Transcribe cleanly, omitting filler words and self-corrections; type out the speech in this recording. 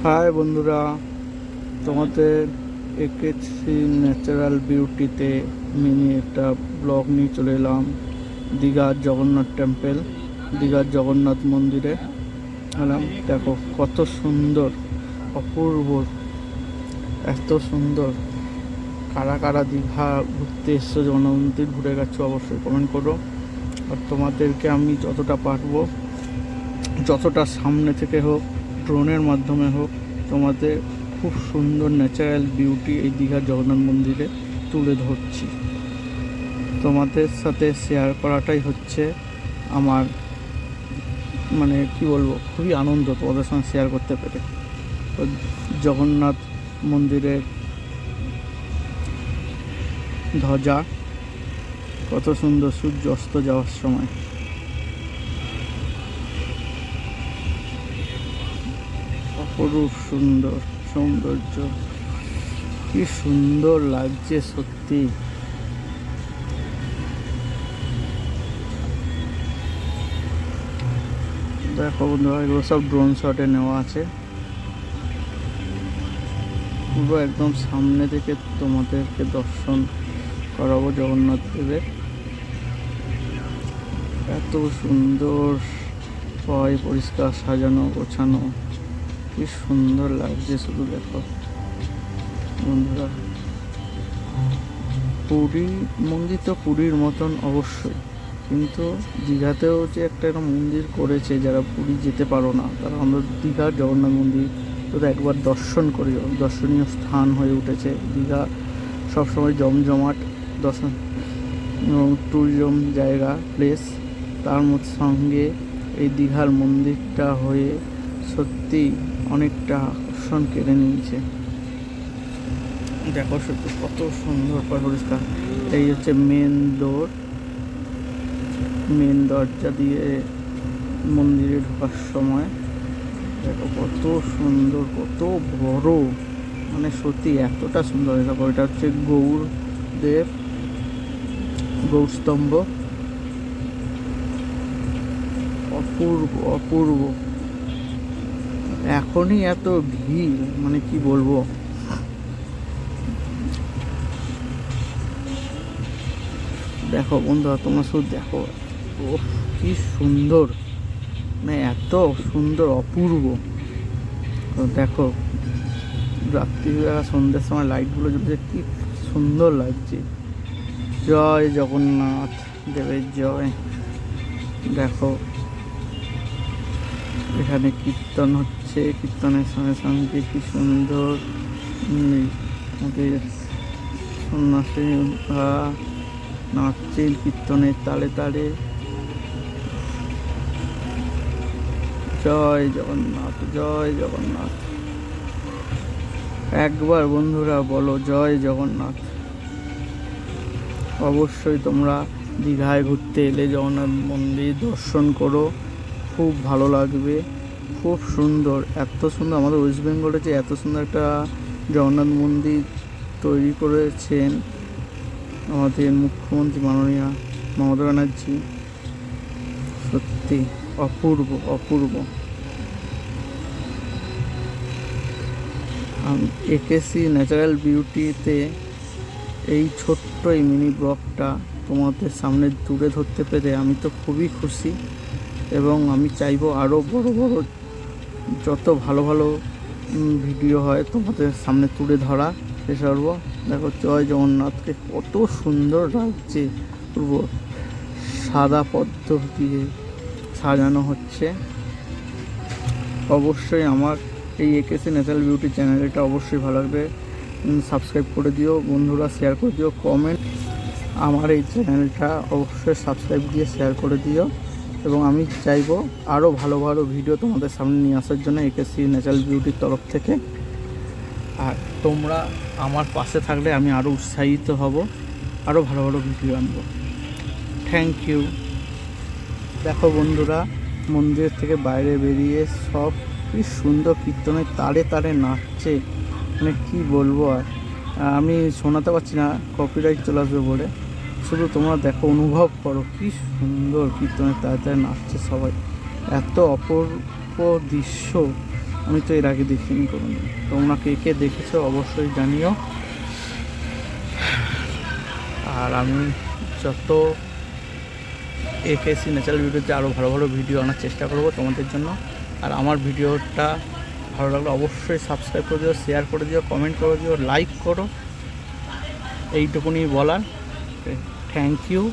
High বন্ধুরা, তোমাদের একেসি natural বিউটিতে mini একটা ব্লগ নিয়ে চলে এলাম। দীঘার জগন্নাথ টেম্পল, দীঘার জগন্নাথ মন্দিরে এলাম। দেখো কত সুন্দর, অপূর্ব, এত সুন্দর। কারা কারা দীঘা ঘুরতে এসছো, জগন্নাথ মন্দির ঘুরে গেছো, অবশ্যই কমেন্ট করো। আর তোমাদেরকে আমি যতটা পারবো, যতটা সামনে থেকে হোক, ড্রোনের মাধ্যমে হোক, তোমাদের খুব সুন্দর ন্যাচারাল বিউটি এই দীঘার জগন্নাথ মন্দিরে তুলে ধরছি। তোমাদের সাথে শেয়ার করাটাই হচ্ছে আমার কি বলবো, খুবই আনন্দ তোমাদের সঙ্গে শেয়ার করতে পেরে। তো জগন্নাথ মন্দিরের ধ্বজা কত সুন্দর সূর্য অস্ত যাওয়ার সময়, অপরূপ সুন্দর সৌন্দর্য, কি সুন্দর লাগছে সত্যি। দেখো বন্ধুরা, এগুলো সব ড্রোন শটে নেওয়া আছে। পুরো একদম সামনে থেকে তোমাদেরকে দর্শন করাবো জগন্নাথ দেবের। এত সুন্দর পরিষ্কার সাজানো গোছানো, কি সুন্দর লাগছে শুধু দেখো বন্ধুরা। পুরী মন্দির তো পুরীর মতন অবশ্যই, কিন্তু দীঘাতেও যে একটা মন্দির করেছে, যারা পুরী যেতে পারো না তারা আমরা দীঘার জগন্নাথ মন্দির তো একবার দর্শন করে যাও। দর্শনীয় স্থান হয়ে উঠেছে দীঘা, সবসময় জমজমাট দর্শন এবং ট্যুরিজম জায়গা প্লেস। তার সঙ্গে এই দীঘার মন্দিরটা হয়ে সত্যি অনেকটা আকর্ষণ কেড়ে নিয়েছে। দেখো সত্যি কত সুন্দর পরিষ্কার। এই হচ্ছে মেন দরজা দিয়ে মন্দিরে ঢোকার সময় দেখো কত সুন্দর, কত বড়, সত্যি এতটা সুন্দর। দেখো এটা হচ্ছে গৌরস্তম্ভ, অপূর্ব অপূর্ব। এখনই এত ভিড়, কি বলবো। দেখো বন্ধুরা, তোমরা শুধু দেখো, ও কি সুন্দর, এত সুন্দর, অপূর্ব। তো দেখো রাত্রিবেলা সন্ধ্যের সময় লাইটগুলো জ্বলছে, কি সুন্দর লাগছে। জয় জগন্নাথ দেবের জয়। দেখো এখানে কীর্তন হচ্ছে, কীর্তনের সঙ্গে সঙ্গে কি সুন্দর আমাদের সন্ন্যাসী নাচছেন কীর্তনের তালে তালে। জয় জগন্নাথ, জয় জগন্নাথ। একবার বন্ধুরা বলো জয় জগন্নাথ। অবশ্যই তোমরা দীঘায় ঘুরতে এলে জগন্নাথ মন্দির দর্শন করো, খুব ভালো লাগবে। খুব সুন্দর, এত সুন্দর আমাদের ওয়েস্ট বেঙ্গলে যে এত সুন্দর একটা জগন্নাথ মন্দির তৈরি করেছেন আমাদের মুখ্যমন্ত্রী মাননীয় মমতা ব্যানার্জি, সত্যি অপূর্ব অপূর্ব। একেসি ন্যাচারাল বিউটিতে এই ছোট্ট এই মিনি ব্লগটা তোমাদের সামনে তুলে ধরতে পেরে আমি তো খুবই খুশি, এবং আমি চাইবো আরও বড় বড় যত ভালো ভালো ভিডিও হয় তোমাদের সামনে তুলে ধরা চেষ্টা করবো। দেখো জয় জগন্নাথকে কত সুন্দর লাগছে, পুরো সাদা পদ্ম দিয়ে সাজানো হচ্ছে। অবশ্যই আমার এই একেসি ন্যাচারাল বিউটি চ্যানেলটা অবশ্যই ভালো লাগবে, সাবস্ক্রাইব করে দিও বন্ধুরা, শেয়ার করে দিও, কমেন্ট। আমার এই চ্যানেলটা অবশ্যই সাবস্ক্রাইব দিয়ে শেয়ার করে দিও, এবং আমি চাইবো আরও ভালো ভালো ভিডিও তোমাদের সামনে নিয়ে আসার জন্য একেসি ন্যাচারাল বিউটির তরফ থেকে। আর তোমরা আমার পাশে থাকলে আমি আরও উৎসাহিত হব, আরও ভালো ভালো ভিডিও আনবো। Thank you. দেখো বন্ধুরা, মন্দির থেকে বাইরে বেরিয়ে সব কি সুন্দর কীর্তনের তারে তারে নাচছে, কি বলবো। আর আমি শোনাতে পারছি না, কপিরাইট চলে আসবে বলে। শুধু তোমরা দেখো, অনুভব করো কি সুন্দর কীর্তনের তারে তারে নাচছে সবাই। এত অপূর্ব দৃশ্য আমি তো এর আগে দেখিনি কোনোদিন। তোমরা কে কে দেখেছো অবশ্যই জানিও। আর আমি যত একেসি ন্যাচারাল ভিডিওতে আরও ভালো ভালো ভিডিও আনার চেষ্টা করব তোমাদের জন্য। আর আমার ভিডিওটা ভালো লাগলে অবশ্যই সাবস্ক্রাইব করে দিও, শেয়ার করে দিও, কমেন্ট করে দিও, লাইক করো। এইটুকুনি বলার। Thank you.